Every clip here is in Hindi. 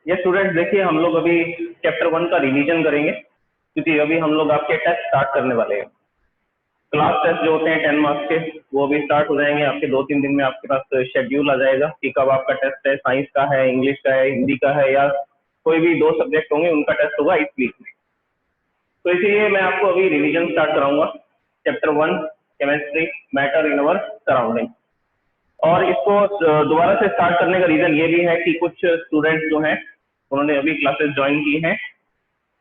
ये स्टूडेंट्स देखिए, हम लोग अभी चैप्टर 1 का रिवीजन करेंगे, क्योंकि अभी हम लोग आपके टेस्ट स्टार्ट करने वाले हैं। क्लास टेस्ट जो होते हैं 10 मार्क्स के, वो अभी स्टार्ट हो जाएंगे आपके 2-3 दिन में। आपके पास शेड्यूल आ जाएगा कि कब आपका टेस्ट है, साइंस का है, इंग्लिश का है, हिंदी का है, या कोई भी 2 सब्जेक्ट होंगे उनका टेस्ट होगा इस वीक में। तो इसीलिए मैं आपको अभी रिवीजन स्टार्ट कराऊंगा chapter 1 chemistry, matter in our surrounding. और इसको दोबारा से स्टार्ट करने का रीजन ये भी है कि कुछ स्टूडेंट्स जो हैं उन्होंने अभी क्लासेस ज्वाइन की हैं,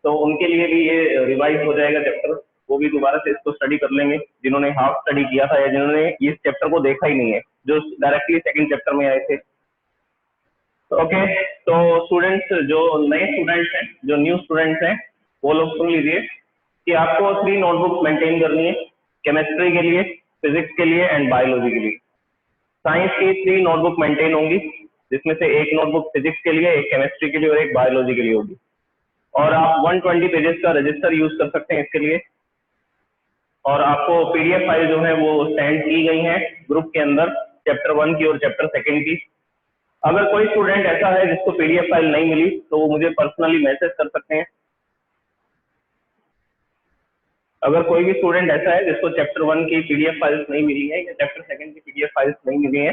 तो उनके लिए भी ये रिवाइज हो जाएगा चैप्टर। वो भी दोबारा से इसको स्टडी कर लेंगे, जिन्होंने हाफ स्टडी किया था या जिन्होंने इस चैप्टर को देखा ही नहीं है, जो डायरेक्टली सेकंड चैप्टर में आए थे। ओके, तो स्टूडेंट्स, जो नए स्टूडेंट्स हैं, जो न्यू स्टूडेंट्स हैं, वो लोग सुन लीजिए कि आपको 3 नोटबुक मेंटेन करनी है, केमिस्ट्री के लिए, फिजिक्स के लिए एंड बायोलॉजी के लिए। साइंस की 3 नोटबुक मेंटेन होंगी, जिसमें से एक नोटबुक फिजिक्स के लिए, एक केमिस्ट्री के लिए और एक बायोलॉजी के लिए होगी। और आप 120 पेजेस का रजिस्टर यूज कर सकते हैं इसके लिए। और आपको पीडीएफ फाइल जो है वो सेंड की गई है ग्रुप के अंदर, चैप्टर 1 की और चैप्टर 2 की। अगर कोई स्टूडेंट ऐसा है जिसको पीडीएफ फाइल नहीं मिली, तो वो मुझे पर्सनली मैसेज कर सकते हैं। अगर कोई भी स्टूडेंट ऐसा है जिसको चैप्टर 1 की पीडीएफ फाइल्स नहीं मिली है या चैप्टर 2 की पीडीएफ फाइल्स नहीं मिली है,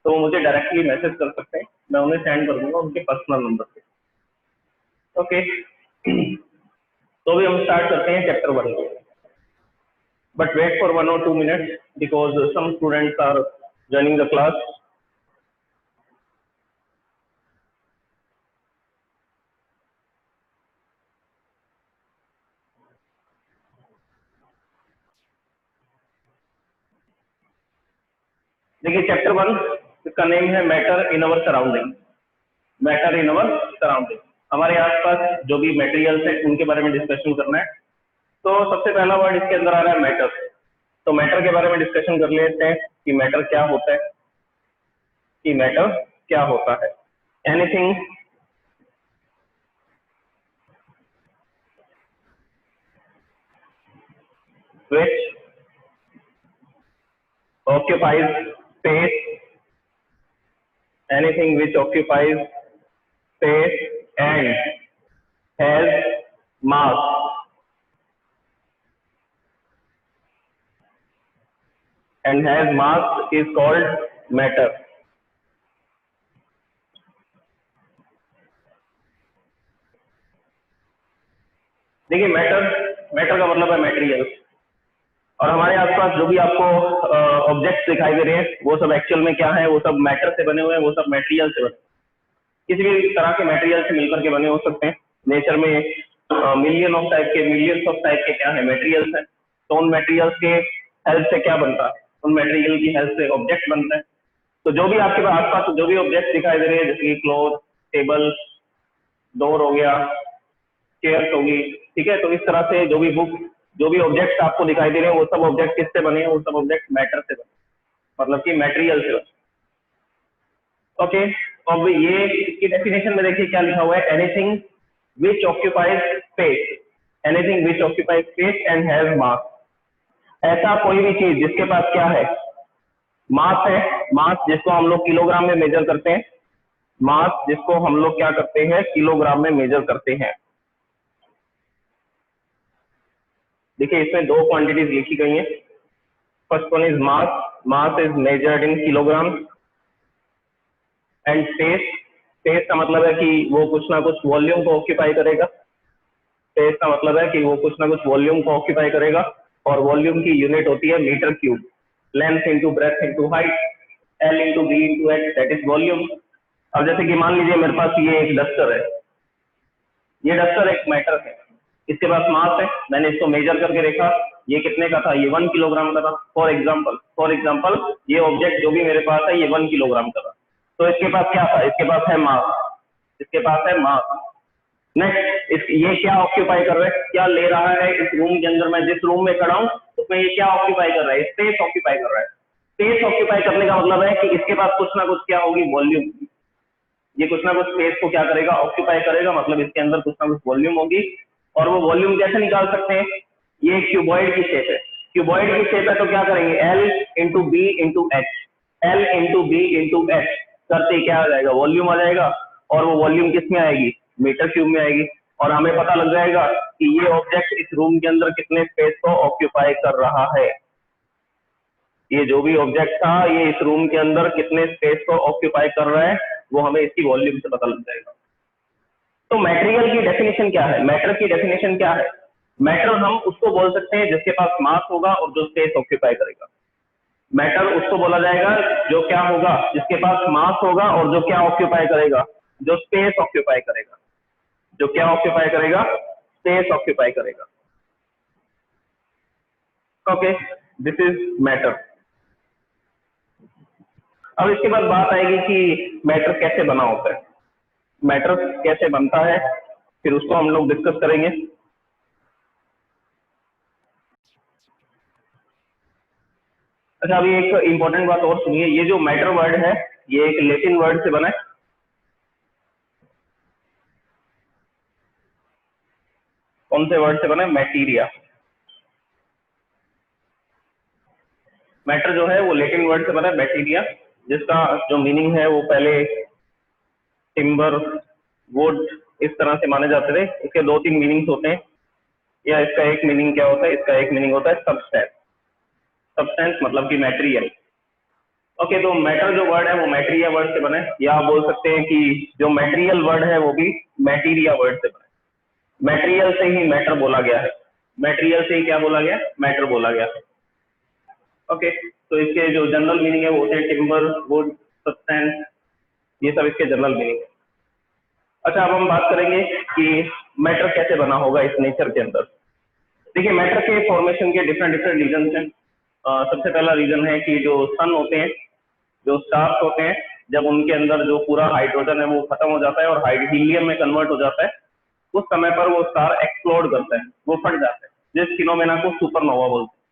तो वो मुझे डायरेक्टली मैसेज कर सकते हैं, मैं उन्हें सेंड कर दूंगा उनके पर्सनल नंबर पे। ओके, तो अभी हम स्टार्ट करते हैं चैप्टर 1 को। But wait for 1 or 2 minutes because some students are joining the class. देखिए चैप्टर 1, इसका नेम है matter in our surrounding. Matter in our surrounding, हमारे आसपास जो भी मटेरियल्स हैं उनके बारे में डिस्कशन करना है। तो सबसे पहला वर्ड इसके अंदर आ रहा है मैटर। तो मैटर के बारे में डिस्कशन कर लेते हैं कि मैटर क्या होता है, कि मैटर क्या होता है। Anything which occupies space, anything which occupies space and has mass, is called matter. देखिए मैटर का मतलब है मटेरियल। और हमारे आसपास जो भी आपको ऑब्जेक्ट्स दिखाई दे रहे हैं, वो सब एक्चुअल में क्या है, वो सब मैटर से बने हुए हैं, वो सब मटेरियल से बने, किसी भी तरह के मटेरियल से मिलकर के बने हो सकते हैं। नेचर में मिलियंस ऑफ टाइप के क्या है मटेरियल्स हैं। तो उन मटेरियल्स के हेल्प से क्या बनता है, उन मटेरियल की हेल्प से ऑब्जेक्ट बनता है। तो जो भी आपके आसपास जो भी ऑब्जेक्ट दिखाई दे रहे हैं, जैसे कि क्लॉथ, टेबल, डोर हो गया, चेयर्स होगी, ठीक है। तो इस तरह से जो भी बुक, जो भी ऑब्जेक्ट्स आपको दिखाई दे रहे हैं, वो सब ऑब्जेक्ट किससे बने हैं, वो सब ऑब्जेक्ट मैटर से बने, मतलब कि मटेरियल से बने। ओके, अब ये इसकी डेफिनेशन में देखिए क्या लिखा हुआ है, anything which occupies space, anything which occupies space and has मास। ऐसा कोई भी चीज जिसके पास क्या है, मास है। मास जिसको हम लोग किलोग्राम में मेजर करते हैं, मास जिसको हम लोग क्या करते हैं, किलोग्राम में मेजर करते हैं। देखिए इसमें 2 क्वांटिटीज लिखी गई हैं। First one is mass is measured in kilogram. And space का मतलब है कि वो कुछ ना कुछ वॉल्यूम को ऑक्यूपाई करेगा। स्पेस का मतलब है कि वो कुछ ना कुछ वॉल्यूम को ऑक्यूपाई करेगा, और वॉल्यूम की यूनिट होती है metre cube. Length into breadth into height, l into b into h, that is volume. अब जैसे कि मान लीजिए मेरे पास ये एक डस्टर है, ये डस्टर एक मैटर है, इसके पास मास है, मैंने इसको मेजर करके देखा, ये कितने का था, ये 1 किलोग्राम का था। फॉर एग्जाम्पल ये ऑब्जेक्ट जो भी मेरे पास है ये 1 किलोग्राम का था। तो इसके पास क्या था, इसके पास है मास, नेक्स्ट ये क्या ऑक्यूपाई कर रहा है, क्या ले रहा है इस रूम के अंदर, मैं जिस रूम में खड़ा हूँ उसमें ये क्या ऑक्यूपाई कर रहा है, स्पेस ऑक्यूपाई कर रहा है। स्पेस ऑक्यूपाई करने का मतलब है कि इसके पास कुछ ना कुछ क्या होगी, वॉल्यूम। ये कुछ ना कुछ स्पेस को क्या करेगा, ऑक्यूपाई करेगा, मतलब इसके अंदर कुछ ना कुछ वॉल्यूम होगी। और वो वॉल्यूम कैसे निकाल सकते हैं, ये क्यूबॉइड की शेप है, क्यूबॉइड की शेप है, तो क्या करेंगे, L into b into h, L into b into h करते क्या आ जाएगा, वॉल्यूम आ जाएगा। और वो वॉल्यूम किस में आएगी, मीटर क्यूब में आएगी, और हमें पता लग जाएगा कि ये ऑब्जेक्ट इस रूम के अंदर कितने स्पेस को ऑक्यूपाई कर रहा है। ये जो भी ऑब्जेक्ट था ये इस रूम के अंदर कितने स्पेस को ऑक्यूपाई कर रहा है वो हमें इसकी वॉल्यूम से पता लग जाएगा। तो मटेरियल की डेफिनेशन क्या है, मैटर की डेफिनेशन क्या है? मैटर हम उसको बोल सकते हैं जिसके पास मास होगा और जो स्पेस ऑक्यूपाई करेगा। मैटर उसको बोला जाएगा जो क्या होगा, जिसके पास मास होगा और जो क्या ऑक्यूपाई करेगा, जो स्पेस ऑक्यूपाई करेगा। जो क्या ऑक्यूपाई करेगा, स्पेस ऑक्यूपाई करेगा। Okay, this is matter. अब इसके बाद बात आएगी कि मैटर कैसे बना होता है, मैटर कैसे बनता है, फिर उसको हम लोग डिस्कस करेंगे। अच्छा, अभी एक इंपॉर्टेंट बात और सुनिए, ये जो मैटर वर्ड है ये एक लैटिन वर्ड से बना है। कौन से वर्ड से बना है? मैटीरिया। मैटर जो है वो लैटिन वर्ड से बना है, मैटीरिया, जिसका जो मीनिंग है वो पहले टिम्बर, वुड इस तरह से माने जाते थे। इसके दो तीन मीनिंग्स होते हैं, या इसका एक मीनिंग क्या होता है, इसका एक मीनिंग होता है सब्सटेंस। सब्सटेंस मतलब कि मटेरियल। ओके, तो मैटर जो वर्ड है वो मैटेरिया वर्ड से बना है, या आप बोल सकते हैं कि जो मटेरियल वर्ड है वो भी मैटेरिया वर्ड से बना है। मटेरियल से ही मैटर बोला गया है, मटेरियल से ही क्या बोला गया, मैटर बोला गया है। ओके, तो इसके जो जनरल मीनिंग है वो होते हैं टिम्बर, वुड, सब्सटेंस, ये सब इसके जनरल मीनिंग है। अच्छा, अब हम बात करेंगे कि मैटर कैसे बना होगा इस नेचर के अंदर। देखिए, मैटर के फॉर्मेशन के डिफरेंट डिफरेंट रीजन हैं। सबसे पहला रीजन है कि जो सन होते हैं, जो स्टार्स होते हैं, जब उनके अंदर जो पूरा हाइड्रोजन है वो खत्म हो जाता है और हीलियम में कन्वर्ट हो जाता है, उस समय पर वो स्टार एक्सप्लोड करता है, वो फट जाता है, जिस फिनोमेना को सुपरनोवा बोलते हैं।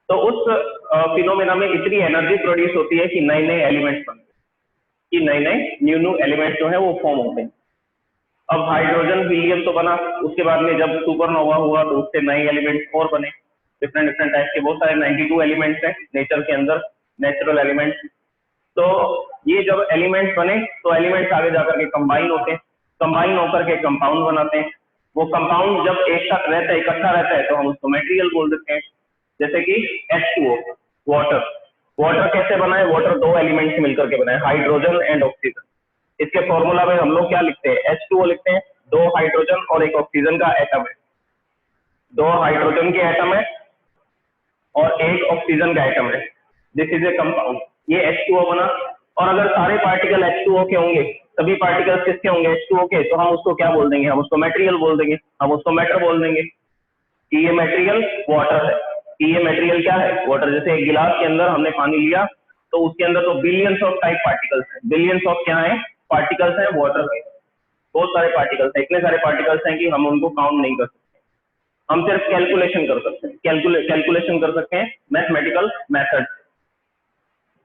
तो उस फिनोमेना में इतनी एनर्जी प्रोड्यूस होती है कि नए नए एलिमेंट्स बनते हैं, कि नए नए न्यू एलिमेंट्स जो है वो फॉर्म होते हैं। अब हाइड्रोजन हीलियम तो बना, उसके बाद में जब सुपरनोवा हुआ तो उससे नए एलिमेंट्स और बने, डिफरेंट डिफरेंट टाइप के, बहुत सारे 92 एलिमेंट्स हैं नेचर के अंदर, नेचुरल एलिमेंट्स। तो ये जब एलिमेंट्स बने तो एलिमेंट्स आगे जाकर के कंबाइन होते हैं, कंबाइन होकर के कंपाउंड बनाते हैं। वो कंपाउंड जब एक साथ रहता है, इकट्ठा रहता है, तो हम उसको मटेरियल बोल देते हैं। जैसे कि H2O, वाटर। वाटर कैसे बना है? वाटर दो एलिमेंट से मिलकर के बना है, हाइड्रोजन एंड ऑक्सीजन। इसके फॉर्मूला में हम लोग क्या लिखते हैं? H2O लिखते हैं, दो हाइड्रोजन और एक ऑक्सीजन का एटम है, दो हाइड्रोजन के एटम है और एक ऑक्सीजन का एटम है, दिस इज ए कंपाउंड। ये H2O बना। और अगर सारे पार्टिकल H2O के होंगे, सभी पार्टिकल्स किसके होंगे? H2O के, तो हम उसको क्या बोल देंगे? हम उसको मटेरियल बोल देंगे, हम उसको मैटर बोल देंगे कि ये मटेरियल वाटर है, कि ये मटेरियल क्या है? वाटर। जैसे एक गिलास के अंदर हमने पानी लिया तो उसके अंदर तो बिलियंस ऑफ टाइप पार्टिकल्स हैं, बिलियंस ऑफ क्या है? पार्टिकल्स हैं वाटर के, बहुत सारे पार्टिकल्स हैं, इतने सारे पार्टिकल्स हैं कि हम उनको काउंट नहीं कर सकते। हम सिर्फ कैलकुलेशन कर सकते हैं, कैलकुलेशन कर सकते हैं मैथमेटिकल मेथड।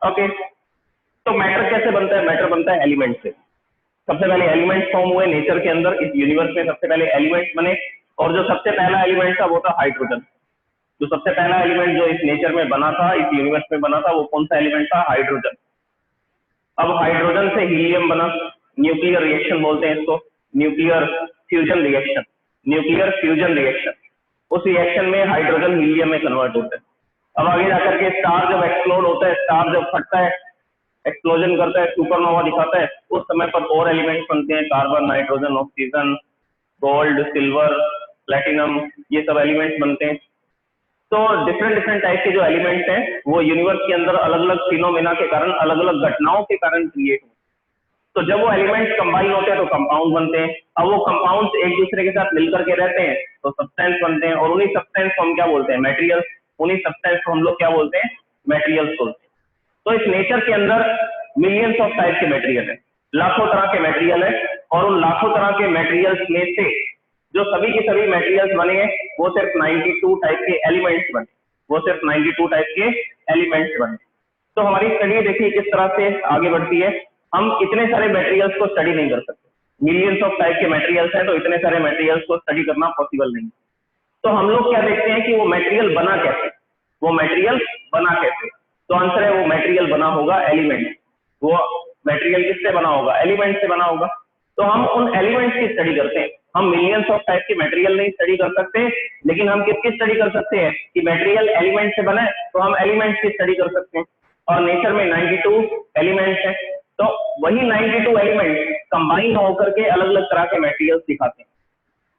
ओके, तो मैटर कैसे बनता है? मैटर बनता है एलिमेंट से। सबसे पहले एलिमेंट्स फॉर्म हुए नेचर के अंदर, इस यूनिवर्स में सबसे पहले एलिमेंट्स बने, और जो सबसे पहला एलिमेंट था वो था हाइड्रोजन। जो सबसे पहला एलिमेंट जो इस नेचर में बना था, इस यूनिवर्स में बना था, वो कौन सा एलिमेंट था? हाइड्रोजन। अब हाइड्रोजन से हीलियम बना, न्यूक्लियर रिएक्शन बोलते हैं इसको, nuclear fusion reaction, nuclear fusion reaction. उस रिएक्शन में हाइड्रोजन हीलियम में कन्वर्ट होता है। अब आगे जाकर के स्टार जब एक्सप्लोड होता है, स्टार जब फटता है, एक्सप्लोजन करता है, सुपरनोवा दिखाता है, उस समय पर और एलिमेंट्स बनते हैं, carbon, nitrogen, oxygen, gold, silver, platinum, ये सब एलिमेंट्स बनते हैं। तो डिफरेंट डिफरेंट टाइप के जो एलिमेंट्स हैं वो यूनिवर्स के अंदर अलग अलग फिनोमेना के कारण, अलग अलग घटनाओं के कारण क्रिएट होते हैं। तो जब वो एलिमेंट्स कंबाइन होते हैं तो कंपाउंड बनते हैं। अब वो कंपाउंड्स एक दूसरे के साथ मिलकर के रहते हैं तो सब्सटेंस बनते हैं, और उन्हीं सब्सटेंस को हम क्या बोलते हैं? मटेरियल। उन्हीं सब्सटेंस को हम लोग क्या बोलते हैं? मटेरियल्स बोलते हैं। तो इस नेचर के अंदर मिलियंस ऑफ टाइप के मटेरियल है, लाखों तरह के मटेरियल है, और उन लाखों तरह के मटेरियल्स में से जो सभी के सभी मटेरियल्स बने हैं वो सिर्फ 92 टाइप के एलिमेंट्स बने, वो सिर्फ 92 टाइप के एलिमेंट्स बने। तो हमारी स्टडी देखिए किस तरह से आगे बढ़ती है। हम इतने सारे मटेरियल्स को स्टडी नहीं कर सकते, मिलियंस ऑफ टाइप के मटेरियल्स हैं, तो इतने सारे मटेरियल्स को स्टडी करना पॉसिबल नहीं। तो हम लोग क्या देखते हैं कि वो मटेरियल बना कैसे, वो मटेरियल बना कैसे? तो आंसर है वो मटेरियल बना होगा एलिमेंट। वो मटेरियल किससे बना होगा? एलिमेंट से बना होगा। तो हम उन एलिमेंट्स की स्टडी करते हैं। हम मिलियंस ऑफ टाइप के मटेरियल नहीं स्टडी कर सकते, लेकिन हम किसकी स्टडी कर सकते हैं कि मटेरियल एलिमेंट से बना है, तो हम एलिमेंट्स की स्टडी कर सकते हैं। और नेचर में 92 एलिमेंट्स हैं, तो वही 92 एलिमेंट्स कंबाइन होकर के अलग अलग तरह के मटेरियल्स दिखाते हैं।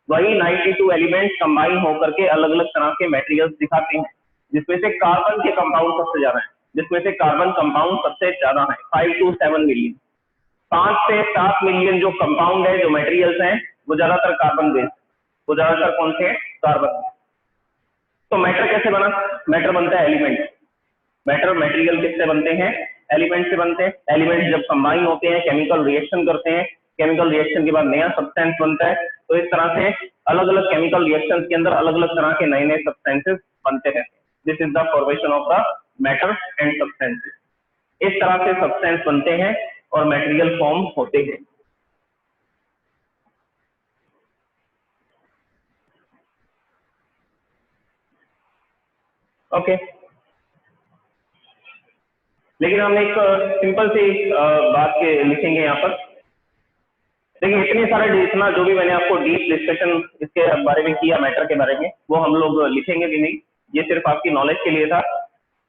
वही 92 एलिमेंट्स कंबाइन होकर के अलग अलग तरह के मटेरियल्स दिखाते हैं, जिसमें से कार्बन के कंपाउंड सबसे ज्यादा है, जिसमें से कार्बन कंपाउंड सबसे ज्यादा है 5 to 7 मिलियन। 5 से 7 मिलियन जो कंपाउंड है, जो मटेरियल्स हैं, वो ज्यादातर कार्बन बेस्ड, वो ज्यादातर कौन से हैं, कार्बन। तो मैटर कैसे बना? मैटर बनता है एलिमेंट। मैटर मटेरियल किससे बनते हैं? एलिमेंट से बनते हैं। एलिमेंट जब कंबाइन होते हैं, केमिकल रिएक्शन करते हैं, केमिकल रिएक्शन के बाद नया सब्सटेंस बनता है। तो इस तरह से अलग अलग केमिकल रिएक्शंस के अंदर अलग अलग तरह के नए नए सब्सटेंसेस बनते रहते हैं। This is the formation of the matter and substances. इस तरह से सब्सटेंस बनते हैं और मटेरियल फॉर्म होते हैं। ओके, लेकिन हम एक सिंपल सी बात के लिखेंगे यहाँ पर। देखिए इतने सारे, इतना जो भी मैंने आपको डीप डिस्कशन इसके बारे में किया, मैटर के बारे में, वो हम लोग लिखेंगे भी नहीं, ये सिर्फ आपकी नॉलेज के लिए था।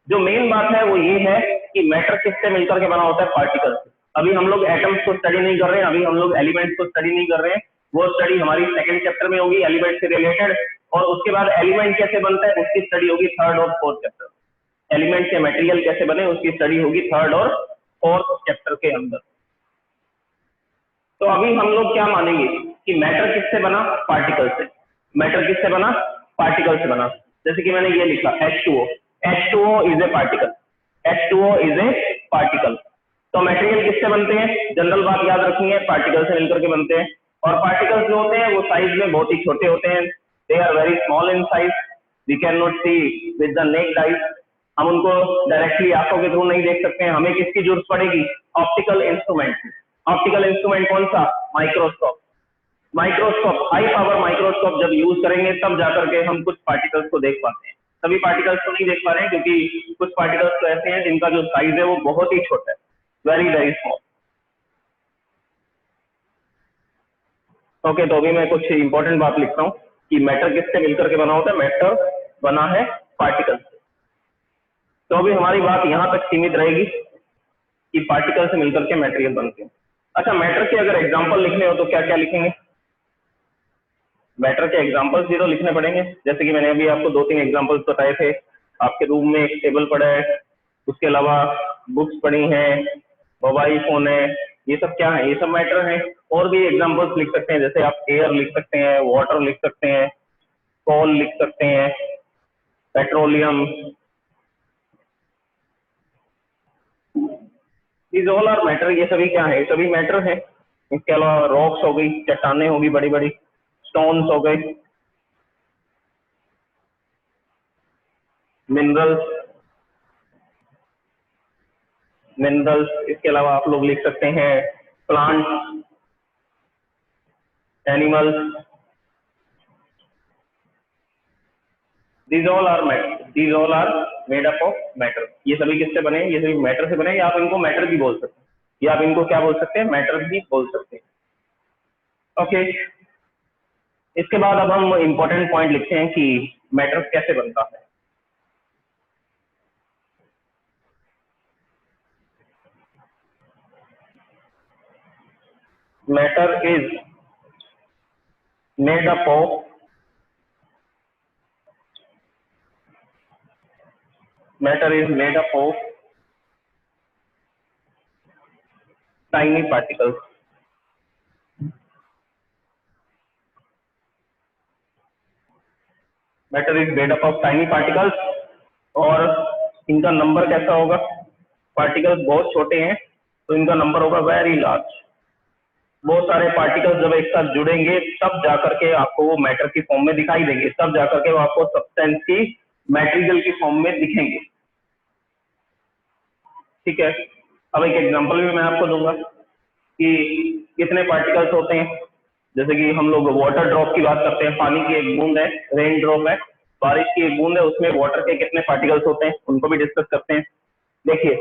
जो मेन बात है वो ये है कि मैटर किससे मिलकर के बना होता है? पार्टिकल्स। अभी हम लोग एटम्स को स्टडी नहीं कर रहे हैं, अभी हम लोग एलिमेंट्स को स्टडी नहीं कर रहे हैं, वो स्टडी हमारी सेकंड चैप्टर में होगी, एलिमेंट से रिलेटेड। और उसके बाद एलिमेंट कैसे बनता है उसकी स्टडी होगी थर्ड और फोर्थ चैप्टर। एलिमेंट के मटेरियल कैसे बने उसकी स्टडी होगी थर्ड और फोर्थ चैप्टर के अंदर। तो अभी हम लोग क्या मानेंगे कि मैटर किससे बना? पार्टिकल से। मैटर किससे बना? पार्टिकल से बना। जैसे कि मैंने ये लिखा H2O, H2O is a particle, H2O is a particle. तो मटेरियल किससे बनते हैं? जनरल बात याद रखनी है, पार्टिकल से मिलकर के बनते हैं। और पार्टिकल्स जो होते हैं वो साइज में बहुत ही छोटे होते हैं, they are very small in size, we can not see with the naked eyes. हम उनको डायरेक्टली आंखों के थ्रू नहीं देख सकते हैं, हमें किसकी जरूरत पड़ेगी? Optical instrument. ऑप्टिकल इंस्ट्रूमेंट कौन सा? Microscope. Microscope, high power microscope जब यूज करेंगे तब जाकर के हम कुछ पार्टिकल्स को देख पाते हैं। सभी पार्टिकल्स को नहीं देख पा रहे हैं क्योंकि कुछ पार्टिकल्स तो ऐसे हैं जिनका जो साइज है वो बहुत ही छोटा है, वेरी वेरी स्मॉल। ओके, तो अभी मैं कुछ इंपॉर्टेंट बात लिखता हूँ कि मैटर किससे मिलकर के बना होता है? मैटर बना है पार्टिकल से। तो अभी हमारी बात यहाँ तक सीमित रहेगी कि पार्टिकल से मिलकर के मटेरियल बनते हैं। अच्छा, मैटर के अगर एग्जांपल लिखने हो तो क्या क्या लिखेंगे? मैटर के एग्जांपल्स भी तो लिखने पड़ेंगे। जैसे कि मैंने अभी आपको 2-3 एग्जांपल्स बताए थे। आपके रूम में एक टेबल पड़ा है, उसके अलावा बुक्स पड़ी हैं, मोबाइल फोन है, ये सब क्या है? ये सब मैटर है। और भी एग्जांपल्स लिख सकते हैं, जैसे आप एयर लिख सकते हैं, वाटर लिख सकते हैं, कोल लिख सकते हैं, petroleum, these all are matter. ये सभी क्या है? सभी मैटर है। इसके अलावा रॉक्स हो गई, चट्टाने होगी बड़ी बड़ी, स्टोन्स हो गए, मिनरल्स, इसके अलावा आप लोग लिख सकते हैं plants, animals, these all are made up of matter। ये सभी किससे बने? ये सभी मैटर से बने, या आप इनको मैटर भी बोल सकते हैं, या आप इनको क्या बोल सकते हैं? मैटर भी बोल सकते हैं। ओके, इसके बाद अब हम इंपॉर्टेंट पॉइंट लिखते हैं कि मैटर कैसे बनता है। Matter is made up of tiny particles। Matter is made up of tiny particles. और इनका नंबर कैसा होगा? पार्टिकल्स बहुत छोटे हैं तो इनका नंबर होगा वेरी लार्ज। बहुत सारे पार्टिकल्स जब एक साथ जुड़ेंगे तब जाकर के आपको वो मैटर की फॉर्म में दिखाई देंगे, तब जाकर के वो आपको सब्सटेंस की मटेरियल की फॉर्म में दिखेंगे। ठीक है, अब एक एग्जांपल भी मैं आपको दूंगा कि कितने पार्टिकल्स होते हैं। जैसे कि हम लोग वाटर ड्रॉप की बात करते हैं, पानी की एक बूंद है, रेन ड्रॉप है, बारिश की एक बूंद है, उसमें वाटर के कितने पार्टिकल्स होते हैं उनको भी डिस्कस करते हैं। देखिए,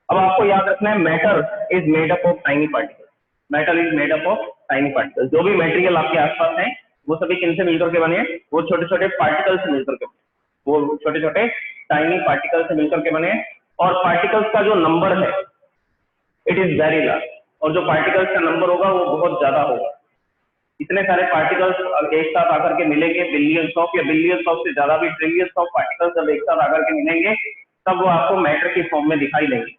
अब आपको याद रखना है matter is made up of tiny particles. Metal is made up of tiny particles. जो भी मटेरियल आपके आसपास है वो सभी किन से मिलकर के बने हैं? वो छोटे छोटे पार्टिकल से मिलकर के, वो छोटे छोटे टाइनी पार्टिकल से मिलकर के बने हैं। और पार्टिकल्स का जो नंबर है इट इज वेरी लार्ज, और जो पार्टिकल्स का नंबर होगा वो बहुत ज्यादा होगा। इतने सारे पार्टिकल्स एक साथ आकर के मिलेंगे, बिलियंस ऑफ या बिलियंस ऑफ से ज्यादा भी ट्रिलियंस ऑफ पार्टिकल्स जब एक साथ आकर के मिलेंगे तब वो आपको मैटर की फॉर्म में दिखाई देंगे।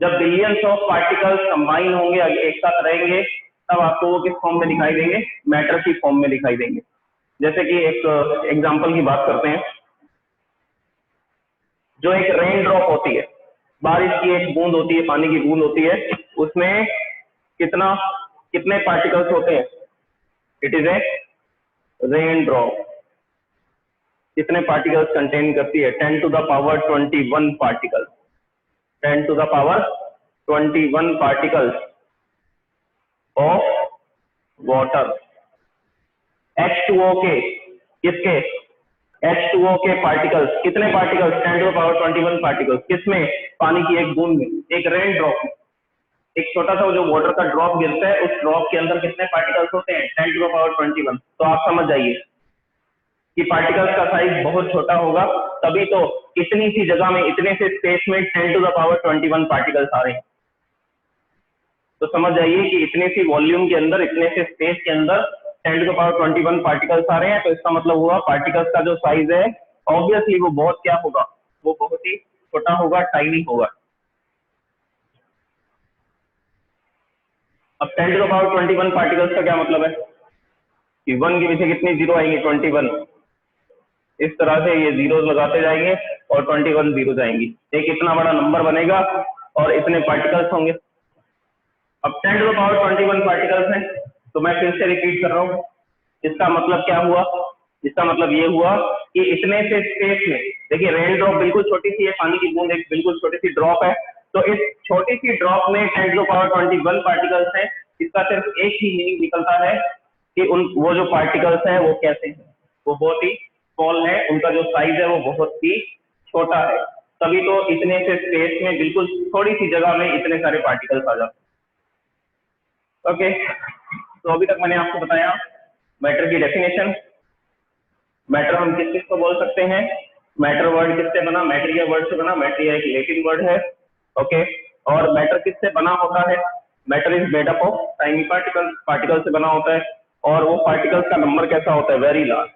जब बिलियंस ऑफ पार्टिकल्स कंबाइन होंगे, एक साथ रहेंगे, तब आपको वो किस फॉर्म में दिखाई देंगे? मैटर की फॉर्म में दिखाई देंगे। जैसे कि एक एग्जांपल की बात करते हैं, जो एक रेन ड्रॉप होती है, बारिश की एक बूंद होती है, पानी की बूंद होती है, उसमें कितने पार्टिकल्स होते हैं? It is a rain drop. कितने पार्टिकल्स कंटेन करती है? 10 to the power 21 particles. 10 to the power 21 particles of water. H2O के, किसके? H2O के पार्टिकल्स। कितने particles? 10 to the power 21 particles. किसमें? पानी की एक बूंद में, एक रेन ड्रॉप में। एक छोटा सा जो वाटर का ड्रॉप गिरता है, उस ड्रॉप के अंदर कितने पार्टिकल्स होते हैं? 10 to the power 21। तो आप समझ जाइए कि पार्टिकल्स का साइज बहुत छोटा होगा, तभी तो इतनी सी जगह में, इतने से स्पेस में 10 to the power 21 पार्टिकल्स आ रहे हैं। तो समझ जाइए कि इतने सी वॉल्यूम के अंदर, इतने से स्पेस के अंदर 10 to the power 21 पार्टिकल्स आ रहे हैं। तो इसका मतलब हुआ पार्टिकल्स का जो साइज है ऑब्वियसली वो बहुत क्या होगा? वो बहुत ही छोटा होगा, टाइनी होगा। अब 10 to the power 21 पार्टिकल्स का क्या मतलब है कि 1 के पीछे कितनी जीरो आएंगे? 21। इस तरह से ये जीरो लगाते जाएंगे और 21 जीरो जाएंगी, एक इतना बड़ा नंबर बनेगा और इतने पार्टिकल्स होंगे। अब 10 to the power 21 पार्टिकल्स हैं, तो मैं फिर से रिपीट कर रहा हूँ। इसका मतलब क्या हुआ? इसका मतलब ये हुआ कि इतने से स्पेस में, देखिए रेन ड्रॉप बिल्कुल छोटी सी है, पानी की बूंद एक बिल्कुल छोटी सी ड्रॉप है, तो इस छोटी सी ड्रॉप में 10 to the power 21 पार्टिकल्स हैं। इसका सिर्फ एक ही मीनिंग निकलता है कि वो जो पार्टिकल्स हैं वो कैसे हैं? वो बहुत ही स्मॉल है, उनका जो साइज है वो बहुत ही छोटा है। तभी तो इतने से स्पेस में, बिल्कुल थोड़ी सी जगह में इतने सारे पार्टिकल्स आ जाते हैं। ओके, तो अभी तक मैंने आपको बताया मैटर की डेफिनेशन। मैटर हम किस किस को बोल सकते हैं? मैटर वर्ड किससे बना? मैटेरिया वर्ड से बना। मैटेरिया एक लैटिन वर्ड है। ओके, और मैटर किससे बना होता है? Matter is made up of tiny particles. Particle से बना होता है, और वो पार्टिकल्स का नंबर कैसा होता है? Very large.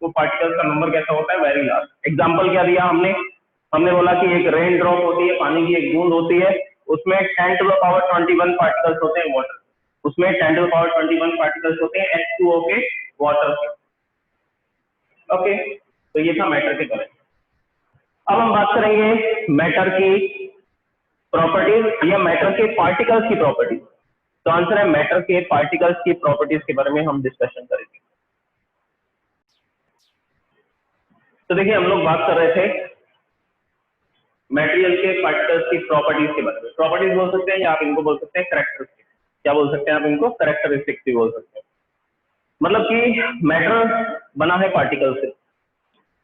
वो पार्टिकल्स का नंबर कैसा होता है? Very large. एग्जाम्पल क्या दिया हमने? हमने बोला कि एक रेन ड्रॉप होती है, पानी की एक बूंद होती है, उसमें 10 to the power 21 पार्टिकल्स होते हैं वाटर। उसमें 10 to the power 21 पार्टिकल्स होते हैं H2O के, वाटर के। ओके, तो ये था मैटर के बारे में। अब हम बात करेंगे मैटर की प्रॉपर्टीज या मैटर के पार्टिकल्स की प्रॉपर्टीज। तो आंसर है मैटर के पार्टिकल्स की प्रॉपर्टीज के बारे में हम डिस्कशन करेंगे। तो देखिए, हम लोग बात कर रहे थे मटेरियल के पार्टिकल्स की प्रॉपर्टीज के बारे में। प्रॉपर्टीज बोल सकते हैं या आप इनको बोल सकते हैं कैरेक्टरिस्टिक्स। क्या बोल सकते हैं आप इनको? कैरेक्टरिस्टिक्स भी बोल सकते हैं। मतलब कि मैटर बना है पार्टिकल से।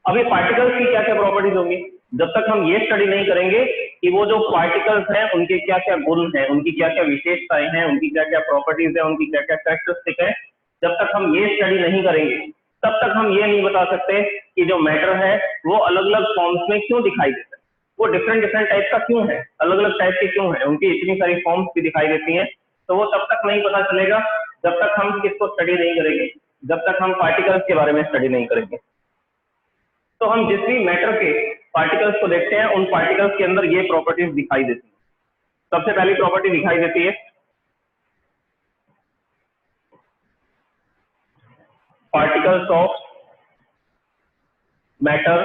अब ये पार्टिकल्स की क्या क्या प्रॉपर्टीज होंगी? जब तक हम ये स्टडी नहीं करेंगे कि वो जो पार्टिकल्स हैं उनके क्या क्या गुण हैं, उनकी क्या क्या विशेषताएं हैं, उनकी क्या क्या प्रॉपर्टीज है, उनकी क्या क्या कैरेक्टरिस्टिक है, जब तक हम ये स्टडी नहीं करेंगे तब तक हम ये नहीं बता सकते कि जो मैटर है वो अलग अलग फॉर्म्स में क्यों दिखाई देता है, वो डिफरेंट डिफरेंट टाइप का क्यों है, अलग अलग टाइप के क्यों है, उनकी इतनी सारी फॉर्म्स भी दिखाई देती हैं। तो वो तब तक नहीं पता चलेगा जब तक हम किसको स्टडी नहीं करेंगे, जब तक हम पार्टिकल्स के बारे में स्टडी नहीं करेंगे। तो हम जिस भी मैटर के पार्टिकल्स को देखते हैं उन पार्टिकल्स के अंदर ये प्रॉपर्टीज दिखाई देती है। सबसे पहली प्रॉपर्टी दिखाई देती है particles of matter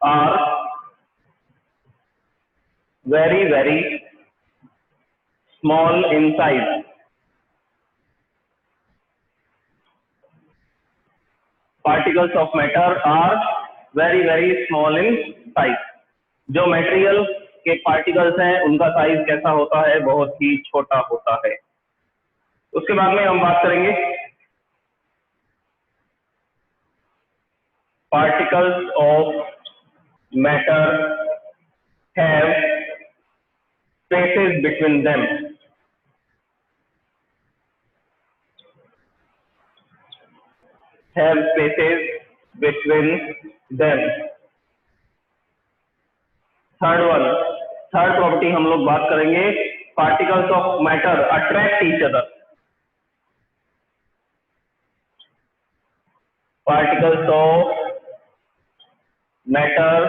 are very very small in size. Particles of matter are very very small in size. जो मटेरियल के पार्टिकल्स हैं उनका साइज कैसा होता है? बहुत ही छोटा होता है। उसके बाद में हम बात करेंगे particles of matter have spaces between them. have spaces between them। Third property हम लोग बात करेंगे, particles of matter attract each other. Particles of matter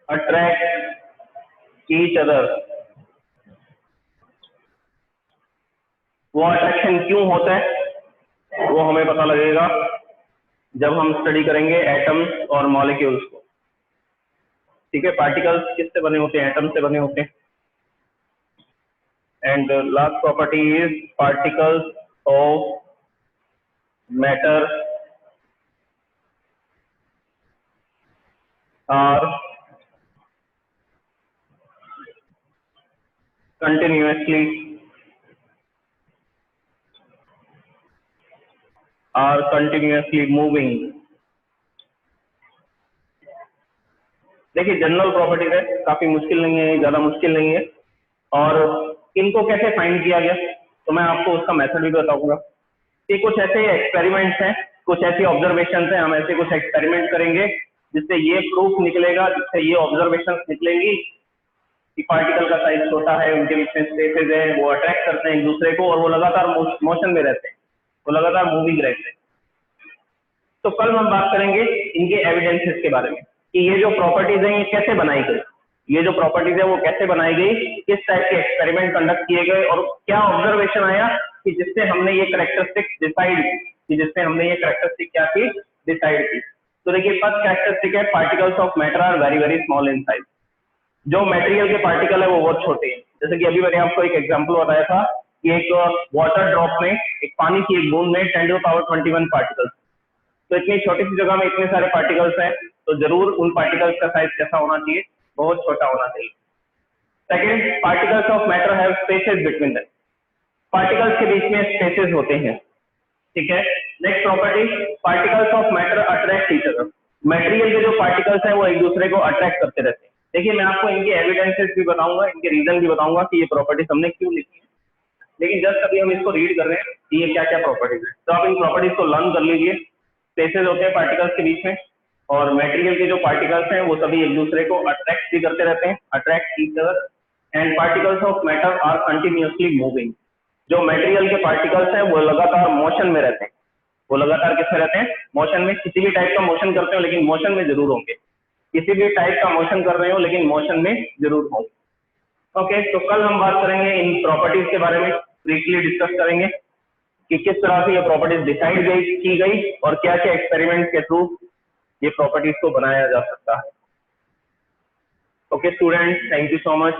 attract each other. वो अट्रैक्शन क्यों होता है वो हमें पता लगेगा जब हम स्टडी करेंगे एटम्स और मॉलिक्यूल्स को। ठीक है, पार्टिकल्स किससे बने होते हैं? एटम से बने होते हैं। And last property is particles of matter are continuously moving। देखिए जनरल प्रॉपर्टीज है, काफी मुश्किल नहीं है, ज्यादा मुश्किल नहीं है। और इनको कैसे फाइंड किया गया तो मैं आपको उसका मेथड भी बताऊंगा कि कुछ ऐसे एक्सपेरिमेंट्स हैं, कुछ ऐसी ऑब्जर्वेशन हैं, हम ऐसे कुछ एक्सपेरिमेंट करेंगे जिससे ये प्रूफ निकलेगा, जिससे ये ऑब्जर्वेशन निकलेंगी कि पार्टिकल का साइज छोटा है, उनके बीच में स्पेसेज है, वो अट्रैक्ट करते हैं एक दूसरे को और वो लगातार मोशन में रहते हैं, वो लगातार मूविंग रहते हैं। तो कल हम बात करेंगे इनके एविडेंसेस के बारे में कि ये जो प्रॉपर्टीज हैं ये कैसे बनाई गई, ये जो प्रॉपर्टीज है वो कैसे बनाई गई, किस टाइप के एक्सपेरिमेंट कंडक्ट किए गए और क्या ऑब्जर्वेशन आया कि जिससे हमने ये कैरेक्टरिस्टिक डिसाइड क्या की, डिसाइड की। तो देखिए फर्स्ट कैरेक्टरिस्टिक है particles of matter are very very small in size. जो मटेरियल के पार्टिकल है वो बहुत छोटे हैं। जैसे कि अभी मैंने आपको एक एग्जांपल बताया था कि एक वाटर ड्रॉप में, एक पानी की एक बूंद में 10⁻21 पार्टिकल्स। तो इतनी छोटी सी जगह में इतने सारे पार्टिकल्स हैं, तो जरूर उन पार्टिकल्स का साइज कैसा होना चाहिए, बहुत छोटा होना चाहिए। Second, particles of matter have spaces between them. Particles के बीच में स्पेसेस होते हैं। ठीक है, next property, particles of matter attract each other. Material के जो पार्टिकल्स हैं वो एक दूसरे को अट्रैक्ट करते रहते हैं। देखिए मैं आपको इनके एविडेंसेस भी बताऊंगा, इनके रीजन भी बताऊंगा कि ये प्रॉपर्टीज हमने क्यों लिखी है, लेकिन जस्ट अभी हम इसको रीड कर रहे हैं कि ये क्या क्या प्रॉपर्टीज है। तो आप इन प्रॉपर्टीज को लर्न कर लीजिए। स्पेसेस होते हैं पार्टिकल्स के बीच में और मटेरियल के जो पार्टिकल्स हैं वो सभी एक दूसरे को अट्रैक्ट भी करते रहते हैं, attract each other. And particles of matter are continuously moving. जो मटेरियल के पार्टिकल्स हैं वो लगातार मोशन में रहते हैं। वो लगातार किसमें रहते हैं? मोशन में। किसी भी टाइप का मोशन करते हो लेकिन मोशन में जरूर होंगे, किसी भी टाइप का मोशन कर रहे हो लेकिन मोशन में जरूर होंगे। ओके, तो कल हम बात करेंगे इन प्रॉपर्टीज के बारे में, ब्रीफली डिस्कस करेंगे कि किस तरह से ये प्रॉपर्टीज डिसाइड की गई और क्या क्या एक्सपेरिमेंट के थ्रू ये प्रॉपर्टीज को बनाया जा सकता है। Okay students, thank you so much.